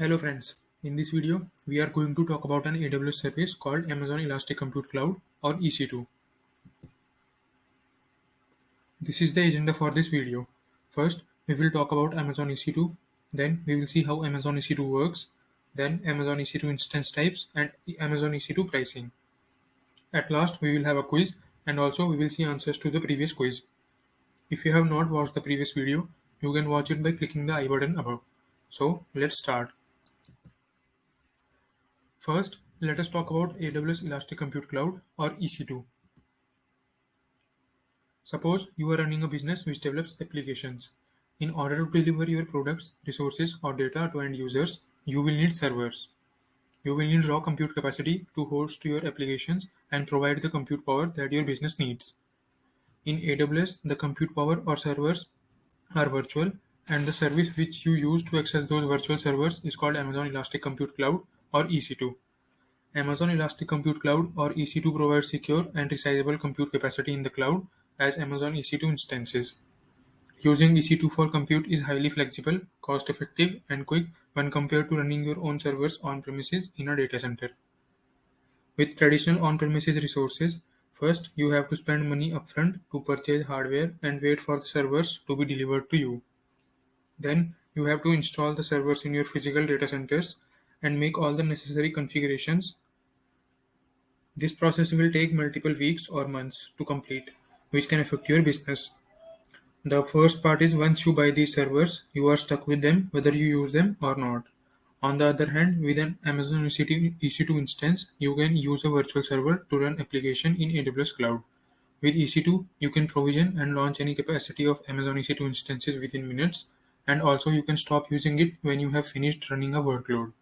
Hello friends, in this video we are going to talk about an AWS service called Amazon Elastic Compute Cloud or EC2. This is the agenda for this video. First, we will talk about Amazon EC2, then we will see how Amazon EC2 works, then Amazon EC2 instance types and Amazon EC2 pricing. At last, we will have a quiz and also we will see answers to the previous quiz. If you have not watched the previous video, you can watch it by clicking the I button above. So, let's start. First, let us talk about AWS Elastic Compute Cloud or EC2. Suppose you are running a business which develops applications. In order to deliver your products, resources, or data to end users, you will need servers. You will need raw compute capacity to host your applications and provide the compute power that your business needs. In AWS, the compute power or servers are virtual, and the service which you use to access those virtual servers is called Amazon Elastic Compute Cloud or EC2. Amazon Elastic Compute Cloud or EC2 provides secure and resizable compute capacity in the cloud as Amazon EC2 instances. Using EC2 for compute is highly flexible, cost-effective, and quick when compared to running your own servers on-premises in a data center. With traditional on-premises resources, first you have to spend money upfront to purchase hardware and wait for the servers to be delivered to you. Then you have to install the servers in your physical data centers and make all the necessary configurations. This process will take multiple weeks or months to complete, which can affect your business. The first part is once you buy these servers, you are stuck with them whether you use them or not. On the other hand, with an Amazon EC2 instance, you can use a virtual server to run application in AWS Cloud. With EC2, you can provision and launch any capacity of Amazon EC2 instances within minutes, and also you can stop using it when you have finished running a workload.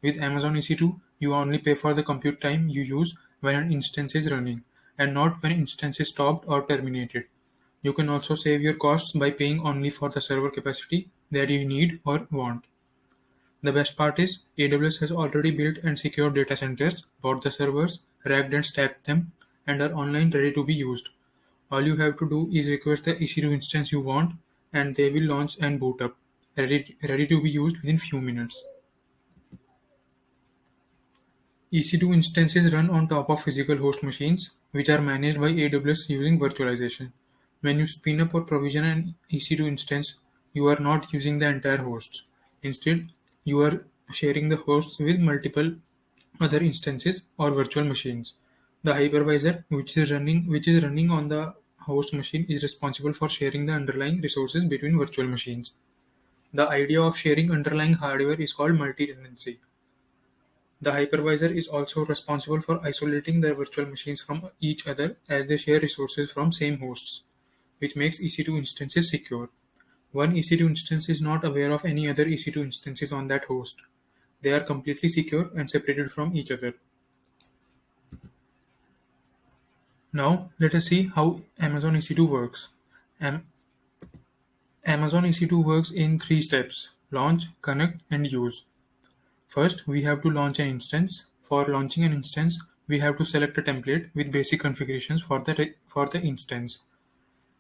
With Amazon EC2, you only pay for the compute time you use when an instance is running, and not when instance is stopped or terminated. You can also save your costs by paying only for the server capacity that you need or want. The best part is AWS has already built and secured data centers, bought the servers, racked and stacked them, and are online ready to be used. All you have to do is request the EC2 instance you want, and they will launch and boot up, ready to be used within few minutes. EC2 instances run on top of physical host machines, which are managed by AWS using virtualization. When you spin up or provision an EC2 instance, you are not using the entire hosts. Instead, you are sharing the hosts with multiple other instances or virtual machines. The hypervisor, which is running on the host machine, is responsible for sharing the underlying resources between virtual machines. The idea of sharing underlying hardware is called multi-tenancy. The hypervisor is also responsible for isolating the virtual machines from each other as they share resources from same hosts, which makes EC2 instances secure. One EC2 instance is not aware of any other EC2 instances on that host. They are completely secure and separated from each other. Now, let us see how Amazon EC2 works. Am- Amazon EC2 works in three steps: launch, connect, and use. First, we have to launch an instance. For launching an instance, we have to select a template with basic configurations for the instance.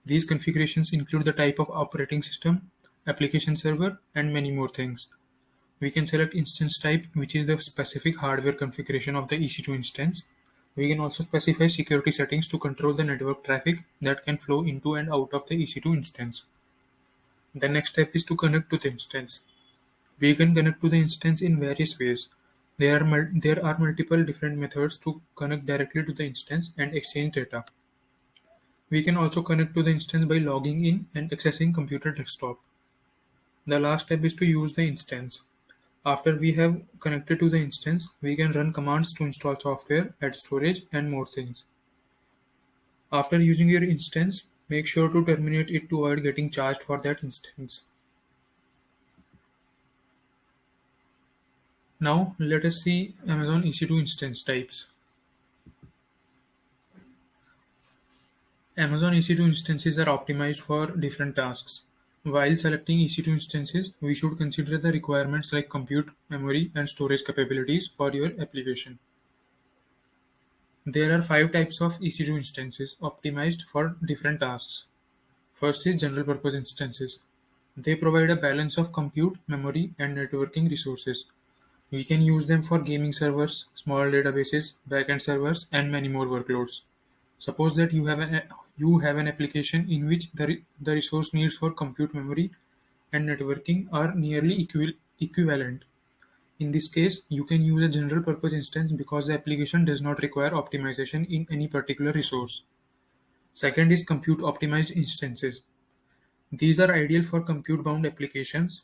These configurations include the type of operating system, application server, and many more things. We can select instance type, which is the specific hardware configuration of the EC2 instance. We can also specify security settings to control the network traffic that can flow into and out of the EC2 instance. The next step is to connect to the instance. We can connect to the instance in various ways. There are multiple different methods to connect directly to the instance and exchange data. We can also connect to the instance by logging in and accessing computer desktop. The last step is to use the instance. After we have connected to the instance, we can run commands to install software, add storage, and more things. After using your instance, make sure to terminate it to avoid getting charged for that instance. Now, let us see Amazon EC2 instance types. Amazon EC2 instances are optimized for different tasks. While selecting EC2 instances, we should consider the requirements like compute, memory, and storage capabilities for your application. There are 5 types of EC2 instances optimized for different tasks. First is general purpose instances. They provide a balance of compute, memory, and networking resources. We can use them for gaming servers, small databases, backend servers, and many more workloads. Suppose that you have an application in which the resource needs for compute memory and networking are nearly equivalent. In this case, you can use a general purpose instance because the application does not require optimization in any particular resource. Second is compute optimized instances. These are ideal for compute bound applications.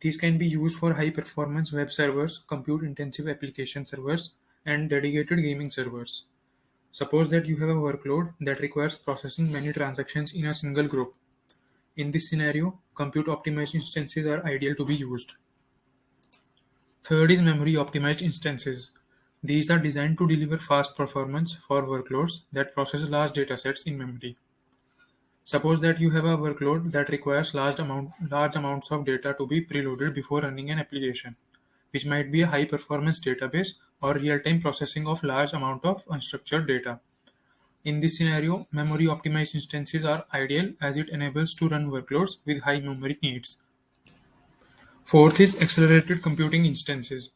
These can be used for high performance web servers, compute intensive application servers, and dedicated gaming servers. Suppose that you have a workload that requires processing many transactions in a single group. In this scenario, compute optimized instances are ideal to be used. Third is memory optimized instances. These are designed to deliver fast performance for workloads that process large datasets in memory. Suppose that you have a workload that requires large amounts of data to be preloaded before running an application, which might be a high performance database or real-time processing of large amount of unstructured data. In this scenario, memory optimized instances are ideal as it enables to run workloads with high memory needs. Fourth is accelerated computing instances.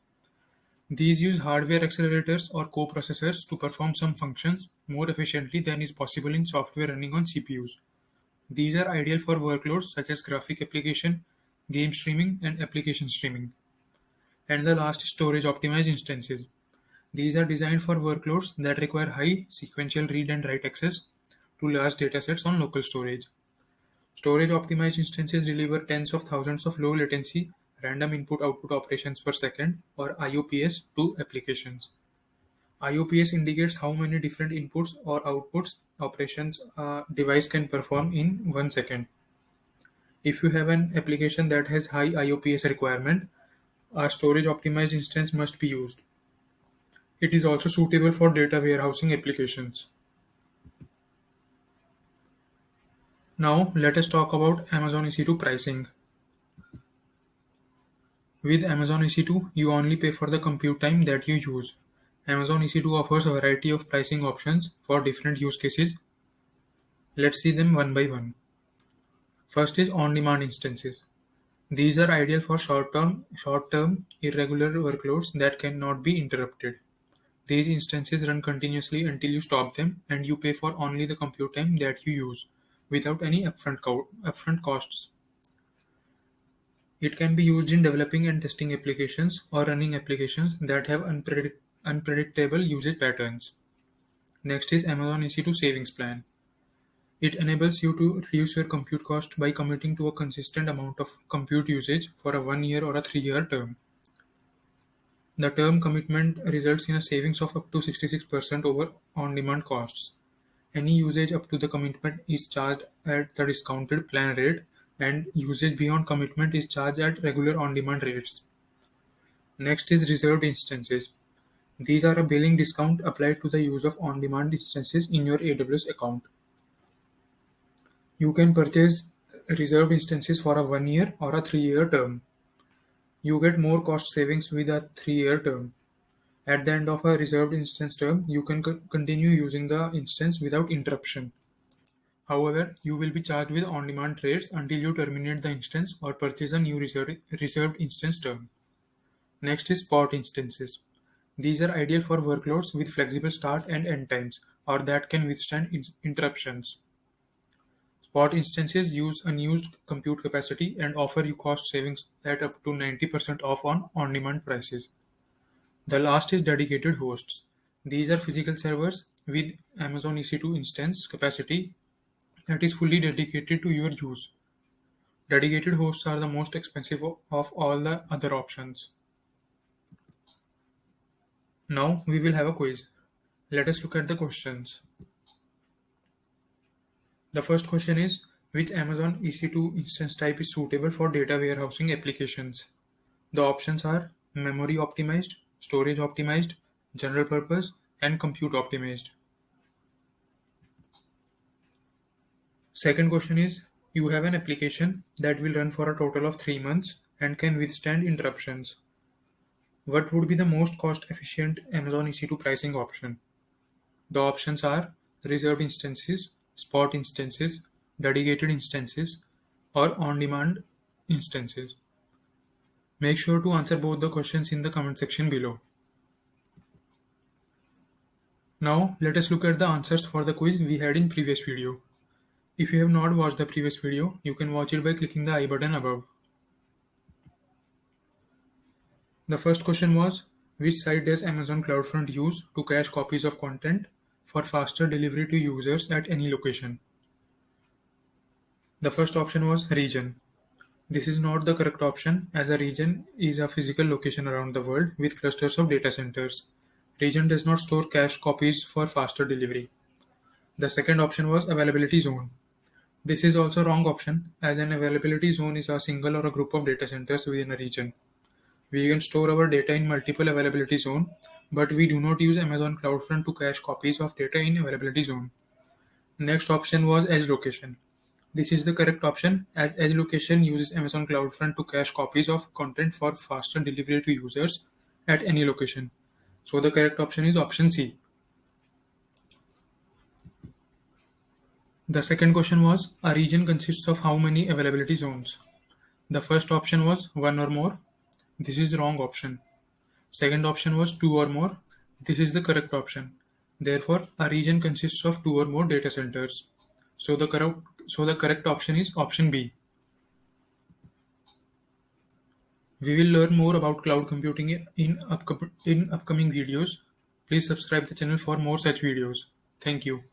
These use hardware accelerators or coprocessors to perform some functions more efficiently than is possible in software running on CPUs. These are ideal for workloads such as graphic application, game streaming, and application streaming. And the last is storage optimized instances. These are designed for workloads that require high sequential read and write access to large datasets on local storage. Storage optimized instances deliver tens of thousands of low latency random input output operations per second or IOPS to applications. IOPS indicates how many different inputs or outputs operations a device can perform in 1 second. If you have an application that has high IOPS requirement, a storage optimized instance must be used. It is also suitable for data warehousing applications. Now let us talk about Amazon EC2 pricing. With Amazon EC2, you only pay for the compute time that you use. Amazon EC2 offers a variety of pricing options for different use cases. Let's see them one by one. First is on-demand instances. These are ideal for short-term, irregular workloads that cannot be interrupted. These instances run continuously until you stop them, and you pay for only the compute time that you use, without any upfront costs. It can be used in developing and testing applications or running applications that have unpredictable usage patterns. Next is Amazon EC2 Savings Plan. It enables you to reduce your compute cost by committing to a consistent amount of compute usage for a 1 year or a 3 year term. The term commitment results in a savings of up to 66% over on-demand costs. Any usage up to the commitment is charged at the discounted plan rate, and usage beyond commitment is charged at regular on-demand rates. Next is reserved instances. These are a billing discount applied to the use of on-demand instances in your AWS account. You can purchase reserved instances for a 1 year or a 3 year term. You get more cost savings with a 3 year term. At the end of a reserved instance term, you can continue using the instance without interruption. However, you will be charged with on-demand rates until you terminate the instance or purchase a new reserved instance term. Next is spot instances. These are ideal for workloads with flexible start and end times or that can withstand interruptions. Spot instances use unused compute capacity and offer you cost savings at up to 90% off on on-demand prices. The last is dedicated hosts. These are physical servers with Amazon EC2 instance capacity that is fully dedicated to your use. Dedicated hosts are the most expensive of all the other options. Now we will have a quiz. Let us look at the questions. The first question is, which Amazon EC2 instance type is suitable for data warehousing applications? The options are memory optimized, storage optimized, general purpose, and compute optimized. Second question is, you have an application that will run for a total of 3 months and can withstand interruptions. What would be the most cost efficient Amazon EC2 pricing option? The options are reserved instances, spot instances, dedicated instances, or on-demand instances. Make sure to answer both the questions in the comment section below. Now let us look at the answers for the quiz we had in previous video. If you have not watched the previous video, you can watch it by clicking the I button above. The first question was, which site does Amazon CloudFront use to cache copies of content for faster delivery to users at any location? The first option was region. This is not the correct option, as a region is a physical location around the world with clusters of data centers. Region does not store cache copies for faster delivery. The second option was availability zone. This is also a wrong option, as an availability zone is a single or a group of data centers within a region. We can store our data in multiple availability zone, but we do not use Amazon CloudFront to cache copies of data in availability zone. Next option was edge location. This is the correct option, as edge location uses Amazon CloudFront to cache copies of content for faster delivery to users at any location. So the correct option is option C. The second question was, a region consists of how many availability zones? The first option was 1 or more. This is the wrong option. Second option was 2 or more. This is the correct option. Therefore, a region consists of 2 or more data centers. So the correct option is option B. We will learn more about cloud computing in upcoming videos. Please subscribe the channel for more such videos. Thank you.